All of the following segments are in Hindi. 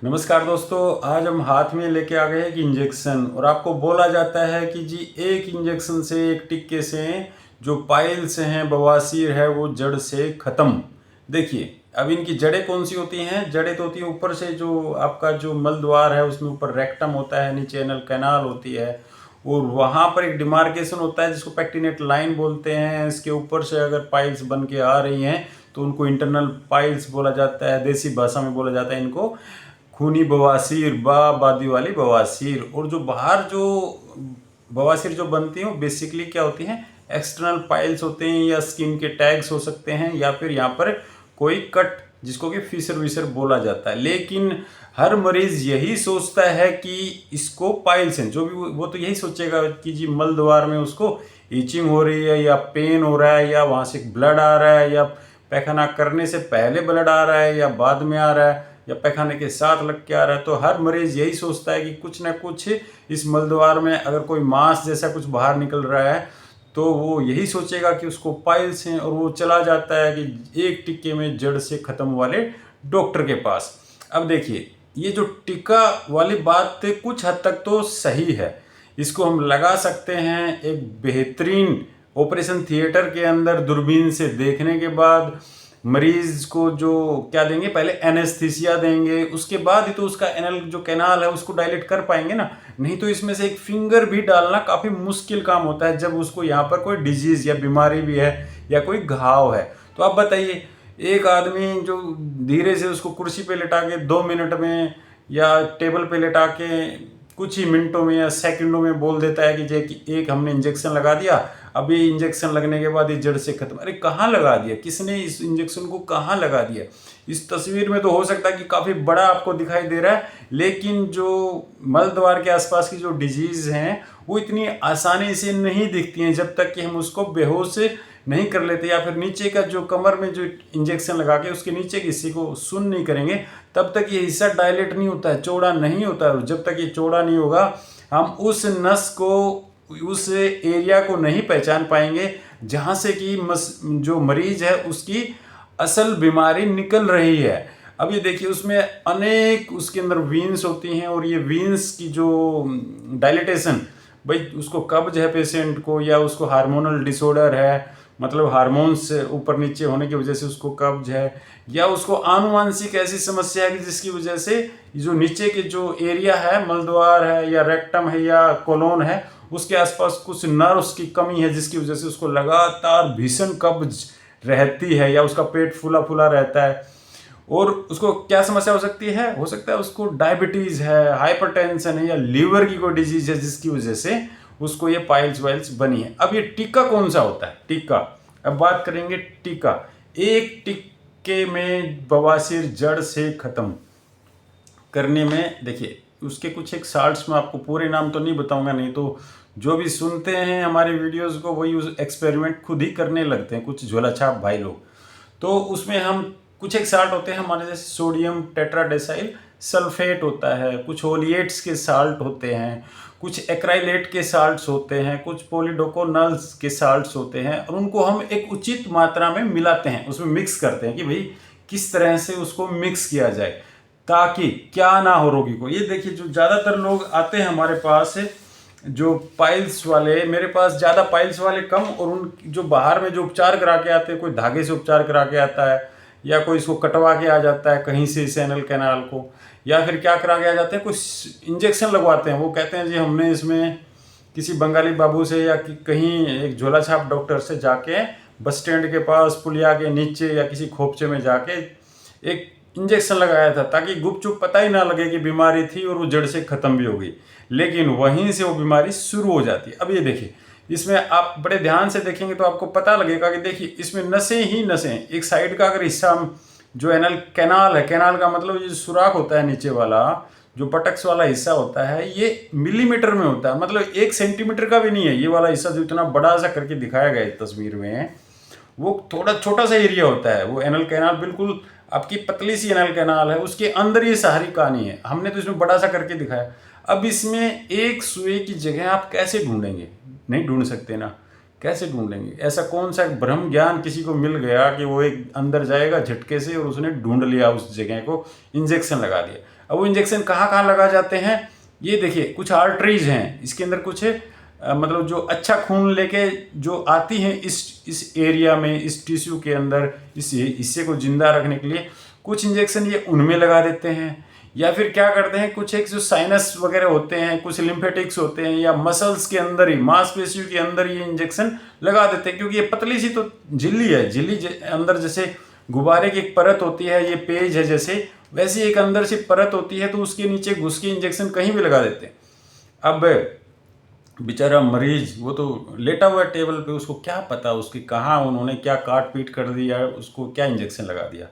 नमस्कार दोस्तों, आज हम हाथ में लेके आ गए हैं कि इंजेक्शन। और आपको बोला जाता है कि जी एक इंजेक्शन से, एक टिक्के से जो पाइल्स हैं, बवासीर है, वो जड़ से ख़त्म। देखिए अब इनकी जड़ें कौन सी होती हैं। जड़ें तो होती है ऊपर से, जो आपका जो मल द्वार है उसमें ऊपर रेक्टम होता है, नीचे एनल कैनाल होती है, और वहाँ पर एक डिमार्केशन होता है जिसको पेक्टिनेट लाइन बोलते हैं। इसके ऊपर से अगर पाइल्स बन के आ रही हैं तो उनको इंटरनल पाइल्स बोला जाता है, देसी भाषा में बोला जाता है इनको खूनी बवासीर, बादी वाली बवासीर। और जो बाहर जो बवासीर जो बनती हैं वो बेसिकली क्या होती हैं, एक्सटर्नल पाइल्स होते हैं, या स्किन के टैग्स हो सकते हैं, या फिर यहाँ पर कोई कट जिसको कि फिसर विसर बोला जाता है। लेकिन हर मरीज यही सोचता है कि इसको पाइल्स हैं, जो भी वो तो यही सोचेगा कि जी मल द्वार में उसको ईचिंग हो रही है, या पेन हो रहा है, या वहाँ से ब्लड आ रहा है, या पैखाना करने से पहले ब्लड आ रहा है, या बाद में आ रहा है, या पैखाने के साथ लग के आ रहा है। तो हर मरीज यही सोचता है कि कुछ ना कुछ इस मलद्वार में अगर कोई मांस जैसा कुछ बाहर निकल रहा है तो वो यही सोचेगा कि उसको पाइल्स हैं, और वो चला जाता है कि एक टिक्के में जड़ से ख़त्म वाले डॉक्टर के पास। अब देखिए, ये जो टीका वाली बात कुछ हद तक तो सही है, इसको हम लगा सकते हैं एक बेहतरीन ऑपरेशन थिएटर के अंदर दूरबीन से देखने के बाद। मरीज को जो क्या देंगे, पहले एनेस्थीसिया देंगे, उसके बाद ही तो उसका एनल जो कैनाल है उसको डायलेट कर पाएंगे ना। नहीं तो इसमें से एक फिंगर भी डालना काफ़ी मुश्किल काम होता है जब उसको यहाँ पर कोई डिजीज़ या बीमारी भी है, या कोई घाव है। तो आप बताइए, एक आदमी जो धीरे से उसको कुर्सी पे लिटा के 2 मिनट में, या टेबल पे लिटा के कुछ ही मिनटों में या सेकंडों में बोल देता है कि एक हमने इंजेक्शन लगा दिया, अभी इंजेक्शन लगने के बाद ये जड़ से खत्म। अरे कहाँ लगा दिया, किसने इस इंजेक्शन को कहाँ लगा दिया? इस तस्वीर में तो हो सकता है कि काफ़ी बड़ा आपको दिखाई दे रहा है, लेकिन जो मल द्वार के आसपास की जो डिजीज़ हैं वो इतनी आसानी से नहीं दिखती हैं जब तक कि हम उसको बेहोश नहीं कर लेते, या फिर नीचे का जो कमर में जो इंजेक्शन लगा के उसके नीचे के हिस्से को सुन्न नहीं करेंगे, तब तक ये हिस्सा डायलेट नहीं होता है, चौड़ा नहीं होता है। जब तक ये चौड़ा नहीं होगा हम उस नस को, उस एरिया को नहीं पहचान पाएंगे जहाँ से कि जो मरीज है उसकी असल बीमारी निकल रही है। अब ये देखिए, उसमें अनेक उसके अंदर वीन्स होती हैं, और ये वीन्स की जो डायलिटेशन, भाई उसको कब्ज है पेशेंट को, या उसको हार्मोनल डिसऑर्डर है, मतलब हार्मोन्स ऊपर नीचे होने की वजह से उसको कब्ज है, या उसको आनुवांशिक ऐसी समस्या है कि जिसकी वजह से जो नीचे के जो एरिया है, मलद्वार है, या रेक्टम है, या कोलोन है, उसके आसपास कुछ नर्व्स की कमी है जिसकी वजह से उसको लगातार भीषण कब्ज रहती है, या उसका पेट फूला फूला रहता है। और उसको क्या समस्या हो सकती है, हो सकता है उसको डायबिटीज़ है, हाइपरटेंशन है, या लीवर की कोई डिजीज है जिसकी वजह से उसको ये पाइल्स वाइल्स बनी है। अब ये टीका कौन सा होता है? टीका, अब बात करेंगे टीका। एक टीके में बवासीर जड़ से ख़त्म करने में, देखिए उसके कुछ एक शार्ट्स में आपको पूरे नाम तो नहीं बताऊंगा, नहीं तो जो भी सुनते हैं हमारे वीडियोस को वही उस एक्सपेरिमेंट खुद ही करने लगते हैं, कुछ झोला छाप भाई लोग। तो उसमें हम कुछ एक साल्ट होते हैं हमारे, जैसे सोडियम टेट्राडेसाइल सल्फेट होता है, कुछ ओलिएट्स के साल्ट होते हैं, कुछ एक्राइलेट के साल्ट्स होते हैं, कुछ पॉलीडोकोनल्स के साल्ट्स होते हैं, और उनको हम एक उचित मात्रा में मिलाते हैं, उसमें मिक्स करते हैं कि भाई किस तरह से उसको मिक्स किया जाए ताकि क्या ना हो रोगी को। ये देखिए, जो ज़्यादातर लोग आते हैं हमारे पास, जो पाइल्स वाले, मेरे पास ज़्यादा पाइल्स वाले कम, और उन जो बाहर में जो उपचार करा के आते हैं, कोई धागे से उपचार करा के आता है, या कोई इसको कटवा के आ जाता है कहीं से इस एनल कैनाल को, या फिर क्या करा के आ जाते हैं, कुछ इंजेक्शन लगवाते हैं। वो कहते हैं जी हमने इसमें किसी बंगाली बाबू से, या कहीं एक झोला छाप डॉक्टर से जाके बस स्टैंड के पास पुलिया के नीचे या किसी खोपचे में जाके एक इंजेक्शन लगाया था, ताकि गुपचुप पता ही ना लगे कि बीमारी थी, और वो जड़ से ख़त्म भी हो गई, लेकिन वहीं से वो बीमारी शुरू हो जाती है। अब ये देखिए, इसमें आप बड़े ध्यान से देखेंगे तो आपको पता लगेगा कि देखिए इसमें नसें ही नसें, एक साइड का अगर हिस्सा जो एनल कैनाल है, कैनाल का मतलब ये जो सुराख होता है नीचे वाला, जो बटक्स वाला हिस्सा होता है, ये मिलीमीटर में होता है, मतलब 1 सेंटीमीटर का भी नहीं है। ये वाला हिस्सा जो इतना बड़ा सा करके दिखाया गया है तस्वीर में, वो थोड़ा छोटा सा एरिया होता है। वो एनल कैनाल बिल्कुल आपकी पतली सी एनल कैनाल है, उसके अंदर ये सारी कहानी है, हमने तो इसमें बड़ा सा करके दिखाया। अब इसमें एक सुई की जगह आप कैसे ढूंढेंगे? नहीं ढूंढ सकते ना, कैसे ढूंढेंगे? ऐसा कौन सा ब्रह्म ज्ञान किसी को मिल गया कि वो एक अंदर जाएगा झटके से और उसने ढूंढ लिया उस जगह को, इंजेक्शन लगा दिया? अब वो इंजेक्शन कहाँ कहाँ लगा जाते हैं, ये देखिए कुछ आर्टरीज हैं इसके अंदर, कुछ मतलब जो अच्छा खून लेके जो आती हैं इस एरिया में, इस टिश्यू के अंदर, इस हिस्से को जिंदा रखने के लिए कुछ इंजेक्शन ये उनमें लगा देते हैं। या फिर क्या करते हैं, कुछ एक जो साइनस वगैरह होते हैं, कुछ लिम्फेटिक्स होते हैं, या मसल्स के अंदर ही, मांसपेशियों के अंदर ये इंजेक्शन लगा देते हैं। क्योंकि ये पतली सी तो झिल्ली है, झिल्ली अंदर जैसे गुब्बारे की एक परत होती है, ये पेज है जैसे, वैसी एक अंदर से परत होती है, तो उसके नीचे घुस के इंजेक्शन कहीं भी लगा देते हैं। अब बेचारा मरीज वो तो लेटा हुआ है टेबल पे, उसको क्या पता उसकी कहाँ उन्होंने क्या काट पीट कर दिया, उसको क्या इंजेक्शन लगा दिया।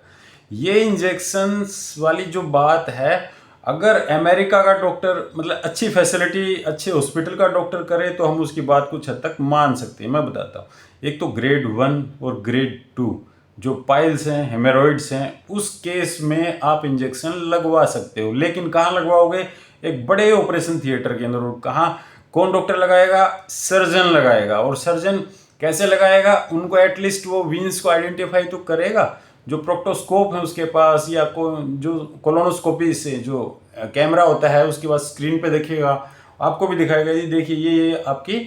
ये इंजेक्शंस वाली जो बात है, अगर अमेरिका का डॉक्टर मतलब अच्छी फैसिलिटी, अच्छे हॉस्पिटल का डॉक्टर करे तो हम उसकी बात कुछ हद तक मान सकते हैं। मैं बताता हूँ, एक तो ग्रेड 1 और ग्रेड 2 जो पाइल्स हैं, हेमोरॉइड्स हैं, उस केस में आप इंजेक्शन लगवा सकते हो। लेकिन कहाँ लगवाओगे, एक बड़े ऑपरेशन थिएटर के अंदर। और कहाँ, कौन डॉक्टर लगाएगा, सर्जन लगाएगा। और सर्जन कैसे लगाएगा, उनको एटलीस्ट वो वीन्स को आइडेंटिफाई तो करेगा, जो प्रोक्टोस्कोप है उसके पास, या जो कोलोनोस्कोपी से जो कैमरा होता है उसके पास स्क्रीन पे देखेगा, आपको भी दिखाएगा, ये देखिए ये आपकी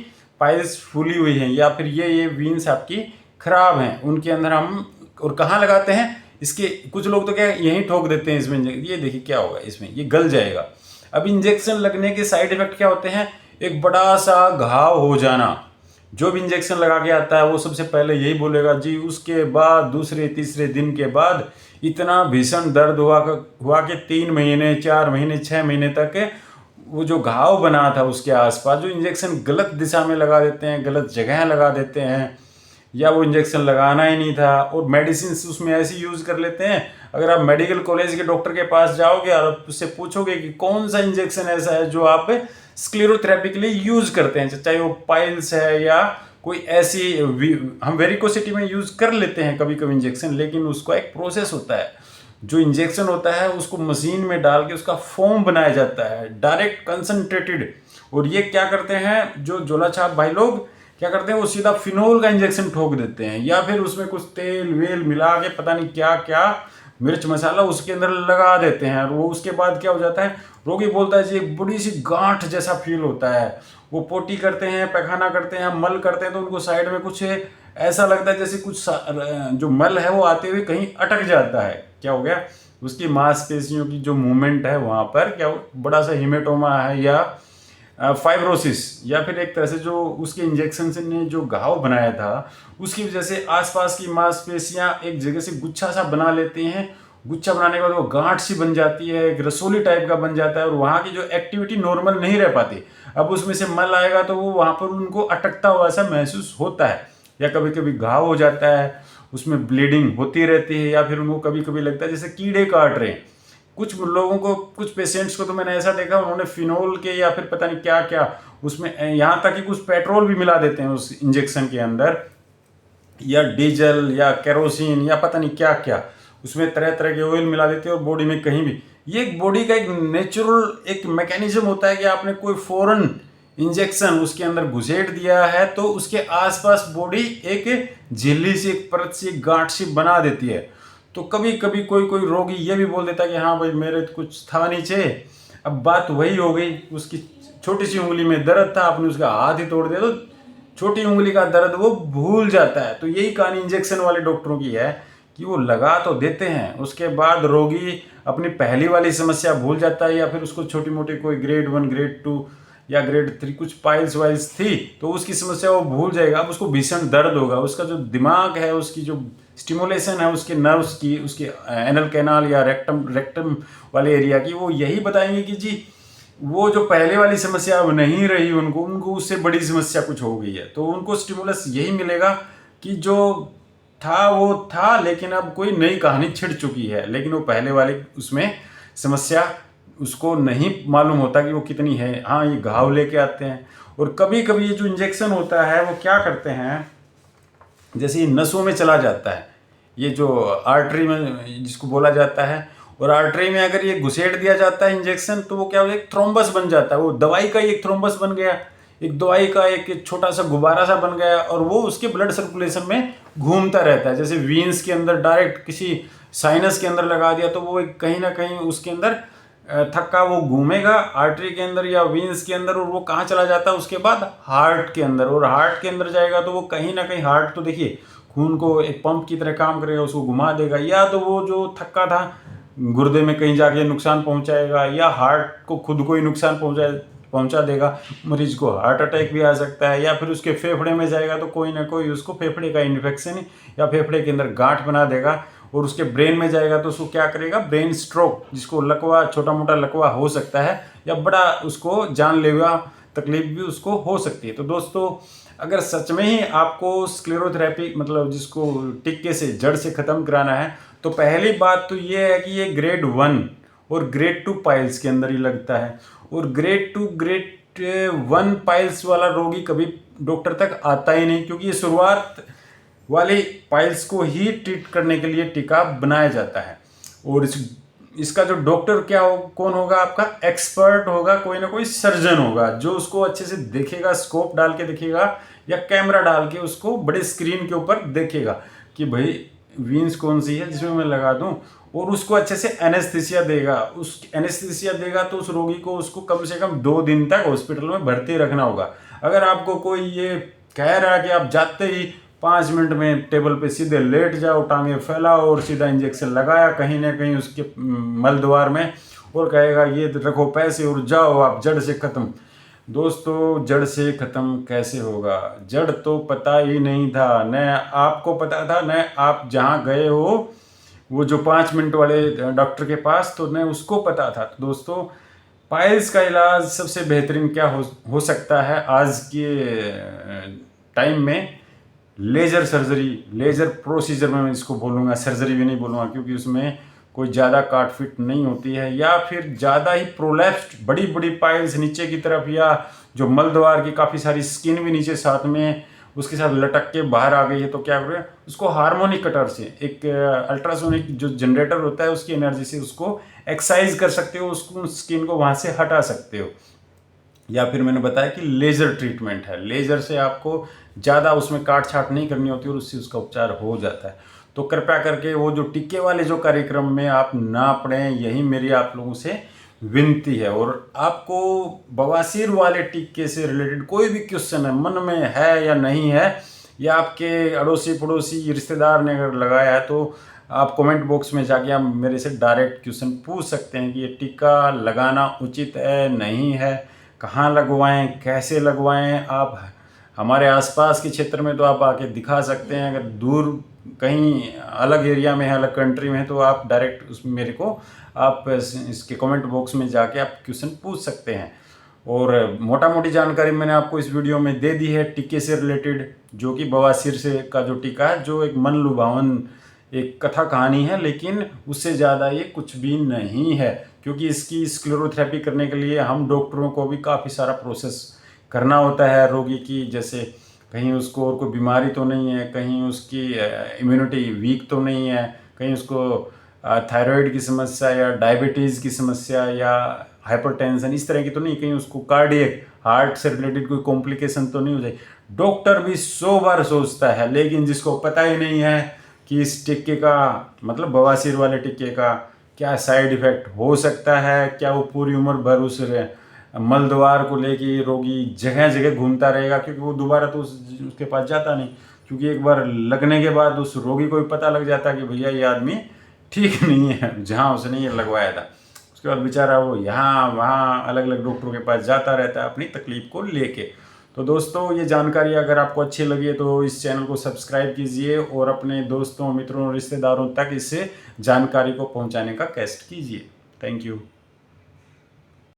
पाइल्स फूली हुई हैं, या फिर ये वीन्स आपकी खराब हैं, उनके अंदर हम। और कहाँ लगाते हैं इसके, कुछ लोग तो क्या यहीं ठोक देते हैं इसमें, ये देखिए क्या होगा इसमें, ये गल जाएगा। अब इंजेक्शन लगने के साइड इफेक्ट क्या होते हैं, एक बड़ा सा घाव हो जाना। जो भी इंजेक्शन लगा के आता है वो सबसे पहले यही बोलेगा जी, उसके बाद दूसरे तीसरे दिन के बाद इतना भीषण दर्द हुआ कि 3 महीने 4 महीने 6 महीने तक वो जो घाव बना था उसके आसपास, जो इंजेक्शन गलत दिशा में लगा देते हैं, गलत जगह लगा देते हैं, या वो इंजेक्शन लगाना ही नहीं था, और मेडिसिन उसमें ऐसी यूज़ कर लेते हैं। अगर आप मेडिकल कॉलेज के डॉक्टर के पास जाओगे और उससे पूछोगे कि कौन सा इंजेक्शन ऐसा है जो आप स्क्लेरोथेरेपी के लिए यूज़ करते हैं, चाहे वो पाइल्स है या कोई ऐसी, हम वेरिकोसिटी में यूज़ कर लेते हैं कभी कभी इंजेक्शन, लेकिन उसका एक प्रोसेस होता है। जो इंजेक्शन होता है उसको मशीन में डाल के उसका फॉर्म बनाया जाता है, डायरेक्ट कंसनट्रेटेड। और ये क्या करते हैं, जो झोला छाप भाई लोग क्या करते हैं, वो सीधा फिनोल का इंजेक्शन ठोक देते हैं, या फिर उसमें कुछ तेल वेल मिला के पता नहीं क्या क्या मिर्च मसाला उसके अंदर लगा देते हैं। और वो उसके बाद क्या हो जाता है, रोगी बोलता है जी एक बड़ी सी गांठ जैसा फील होता है। वो पोटी करते हैं, पैखाना करते हैं, मल करते हैं, तो उनको साइड में कुछ ऐसा लगता है जैसे कुछ जो मल है वो आते हुए कहीं अटक जाता है। क्या हो गया, उसकी मांसपेशियों की जो मूवमेंट है वहाँ पर क्या बड़ा सा हिमेटोमा है, या फाइब्रोसिस, या फिर एक तरह से जो उसके इंजेक्शन से ने जो घाव बनाया था उसकी वजह से आसपास की मांसपेशियां एक जगह से गुच्छा सा बना लेते हैं। गुच्छा बनाने के बाद वो गांठ सी बन जाती है, एक रसोली टाइप का बन जाता है, और वहाँ की जो एक्टिविटी नॉर्मल नहीं रह पाती। अब उसमें से मल आएगा तो वो वहाँ पर उनको अटकता हुआ ऐसा महसूस होता है, या कभी कभी घाव हो जाता है, उसमें ब्लीडिंग होती रहती है, या फिर उनको कभी कभी लगता है जैसे कीड़े काट रहे हैं। कुछ लोगों को, कुछ पेशेंट्स को तो मैंने ऐसा देखा, उन्होंने फिनोल के या फिर पता नहीं क्या क्या उसमें, यहाँ तक कि कुछ पेट्रोल भी मिला देते हैं उस इंजेक्शन के अंदर, या डीजल या केरोसिन या पता नहीं क्या क्या, उसमें तरह तरह के ऑयल मिला देते हैं और बॉडी में कहीं भी। ये एक बॉडी का एक नेचुरल एक मैकेनिज्म होता है कि आपने कोई फॉरेन इंजेक्शन उसके अंदर घुसेड़ दिया है तो उसके आसपास बॉडी एक झिल्ली सी, एक परत सी, एक गांठ सी बना देती है। तो कभी कभी कोई कोई रोगी ये भी बोल देता है कि हाँ भाई मेरे तो कुछ था नीचे। अब बात वही हो गई, उसकी छोटी सी उंगली में दर्द था, आपने उसका हाथ ही तोड़ दिया तो छोटी उंगली का दर्द वो भूल जाता है। तो यही कहानी इंजेक्शन वाले डॉक्टरों की है कि वो लगा तो देते हैं, उसके बाद रोगी अपनी पहली वाली समस्या भूल जाता है, या फिर उसको छोटी मोटी कोई ग्रेड 1 ग्रेड 2 या ग्रेड 3 कुछ पाइल्स वाइल्स थी तो उसकी समस्या वो भूल जाएगा। अब उसको भीषण दर्द होगा, उसका जो दिमाग है, उसकी जो स्टिमुलेशन है उसके नर्व्स की, उसके एनल कैनाल या रेक्टम वाले एरिया की, वो यही बताएंगे कि जी वो जो पहले वाली समस्या अब नहीं रही, उनको उससे बड़ी समस्या कुछ हो गई है। तो उनको स्टिमुलस यही मिलेगा कि जो था वो था, लेकिन अब कोई नई कहानी छिड़ चुकी है, लेकिन वो पहले वाले उसमें समस्या उसको नहीं मालूम होता कि वो कितनी है। हाँ, ये घाव लेके आते हैं। और कभी कभी ये जो इंजेक्शन होता है वो क्या करते हैं, जैसे ये नसों में चला जाता है, ये जो आर्टरी में जिसको बोला जाता है, और आर्टरी में अगर ये घुसेड़ दिया जाता है इंजेक्शन तो वो क्या हो, एक थ्रोम्बस बन जाता है। वो दवाई का ही एक थ्रोम्बस बन गया, एक दवाई का एक छोटा सा गुब्बारा सा बन गया, और वो उसके ब्लड सर्कुलेशन में घूमता रहता है। जैसे वीन्स के अंदर डायरेक्ट किसी साइनस के अंदर लगा दिया तो वो कहीं ना कहीं उसके अंदर थक्का वो घूमेगा आर्टरी के अंदर या वीन्स के अंदर, और वो कहाँ चला जाता है उसके बाद हार्ट के अंदर, और हार्ट के अंदर जाएगा तो वो कहीं ना कहीं, हार्ट तो देखिए खून को एक पंप की तरह काम करेगा, उसको घुमा देगा, या तो वो जो थक्का था गुर्दे में कहीं जाके नुकसान पहुंचाएगा, या हार्ट को खुद को ही नुकसान पहुंचा देगा, मरीज को हार्ट अटैक भी आ सकता है, या फिर उसके फेफड़े में जाएगा तो कोई ना कोई उसको फेफड़े का इन्फेक्शन या फेफड़े के अंदर गांठ बना देगा, और उसके ब्रेन में जाएगा तो उसको क्या करेगा, ब्रेन स्ट्रोक, जिसको लकवा, छोटा मोटा लकवा हो सकता है, या बड़ा उसको जानलेवा तकलीफ भी उसको हो सकती है। तो दोस्तों, अगर सच में ही आपको स्क्लेरोथेरेपी मतलब जिसको टिक्के से जड़ से ख़त्म कराना है, तो पहली बात तो ये है कि ये ग्रेड 1 और ग्रेड 2 पाइल्स के अंदर ही लगता है, और ग्रेड 2 ग्रेड 1 पाइल्स वाला रोगी कभी डॉक्टर तक आता ही नहीं, क्योंकि ये शुरुआत वाले पाइल्स को ही ट्रीट करने के लिए टीका बनाया जाता है। और इसका जो डॉक्टर कौन होगा, आपका एक्सपर्ट होगा, कोई ना कोई सर्जन होगा जो उसको अच्छे से देखेगा, स्कोप डाल के देखेगा या कैमरा डाल के उसको बड़े स्क्रीन के ऊपर देखेगा कि भाई वीन्स कौन सी है जिसमें मैं लगा दूं, और उसको अच्छे से एनेस्थीसिया देगा। उस एनेस्थीसिया देगा तो उस रोगी को उसको कम से कम 2 दिन तक हॉस्पिटल में भर्ती रखना होगा। अगर आपको कोई ये कह रहा है कि आप जाते ही 5 मिनट में टेबल पे सीधे लेट जाओ, टांगे फैलाओ और सीधा इंजेक्शन लगाया कहीं ना कहीं उसके मल द्वार में, और कहेगा ये रखो पैसे और जाओ आप जड़ से ख़त्म। दोस्तों, जड़ से ख़त्म कैसे होगा? जड़ तो पता ही नहीं था, न आपको पता था, न आप जहाँ गए हो वो जो 5 मिनट वाले डॉक्टर के पास, तो न उसको पता था। तो दोस्तों, पाइल्स का इलाज सबसे बेहतरीन क्या हो सकता है आज के टाइम में? लेज़र सर्जरी, लेज़र प्रोसीजर में मैं इसको बोलूँगा, सर्जरी भी नहीं बोलूँगा, क्योंकि उसमें कोई ज़्यादा काट फिट नहीं होती है, या फिर ज़्यादा ही प्रोलैप्स्ड बड़ी बड़ी पाइल्स नीचे की तरफ, या जो मलद्वार की काफ़ी सारी स्किन भी नीचे साथ में उसके साथ लटक के बाहर आ गई है, तो क्या करें, उसको हार्मोनिक कटर से, एक अल्ट्रासोनिक जो जनरेटर होता है उसकी एनर्जी से उसको एक्सरसाइज कर सकते हो, उसको स्किन को वहाँ से हटा सकते हो। या फिर मैंने बताया कि लेज़र ट्रीटमेंट है, लेज़र से आपको ज़्यादा उसमें काट छाट नहीं करनी होती और उससे उसका उपचार हो जाता है। तो कृपया करके वो जो टिक्के वाले जो कार्यक्रम में आप ना पड़ें, यही मेरी आप लोगों से विनती है। और आपको बवासीर वाले टिक्के से रिलेटेड कोई भी क्वेश्चन है, मन में है या नहीं है, या आपके अड़ोसी पड़ोसी रिश्तेदार ने अगर लगाया है, तो आप कमेंट बॉक्स में जाके आप मेरे से डायरेक्ट क्वेश्चन पूछ सकते हैं कि ये टीका लगाना उचित है, नहीं है, कहाँ लगवाएं, कैसे लगवाएं। आप हमारे आसपास के क्षेत्र में तो आप आके दिखा सकते हैं, अगर दूर कहीं अलग एरिया में है, अलग कंट्री में है, तो आप डायरेक्ट उस मेरे को आप इसके कमेंट बॉक्स में जाके आप क्वेश्चन पूछ सकते हैं। और मोटा मोटी जानकारी मैंने आपको इस वीडियो में दे दी है टीके से रिलेटेड, जो कि बवासीर से का जो टीका है, जो एक मन लुभावन एक कथा कहानी है, लेकिन उससे ज़्यादा ये कुछ भी नहीं है, क्योंकि इसकी स्क्लेरोथेरेपी करने के लिए हम डॉक्टरों को भी काफ़ी सारा प्रोसेस करना होता है रोगी की, जैसे कहीं उसको और कोई बीमारी तो नहीं है, कहीं उसकी इम्यूनिटी वीक तो नहीं है, कहीं उसको थायराइड की समस्या या डायबिटीज़ की समस्या या हाइपरटेंशन इस तरह की तो नहीं, कहीं उसको कार्डियक हार्ट से रिलेटेड कोई कॉम्प्लिकेशन तो नहीं हो जाए। डॉक्टर भी 100 बार सोचता है, लेकिन जिसको पता ही नहीं है कि इस टिक्के का मतलब बवासीर वाले टिक्के का क्या साइड इफ़ेक्ट हो सकता है, क्या वो पूरी उम्र भर उस मलद्वार को लेके रोगी जगह जगह घूमता रहेगा, क्योंकि वो दोबारा तो उसके पास जाता नहीं, क्योंकि एक बार लगने के बाद उस रोगी को भी पता लग जाता है कि भैया ये आदमी ठीक नहीं है, जहाँ उसने ये लगवाया था। उसके बाद बेचारा वो यहाँ वहाँ अलग अलग डॉक्टरों के पास जाता रहता है अपनी तकलीफ को लेके। तो दोस्तों, ये जानकारी अगर आपको अच्छी लगी है तो इस चैनल को सब्सक्राइब कीजिए और अपने दोस्तों, मित्रों, रिश्तेदारों तक इस जानकारी को पहुँचाने का कष्ट कीजिए। Thank you.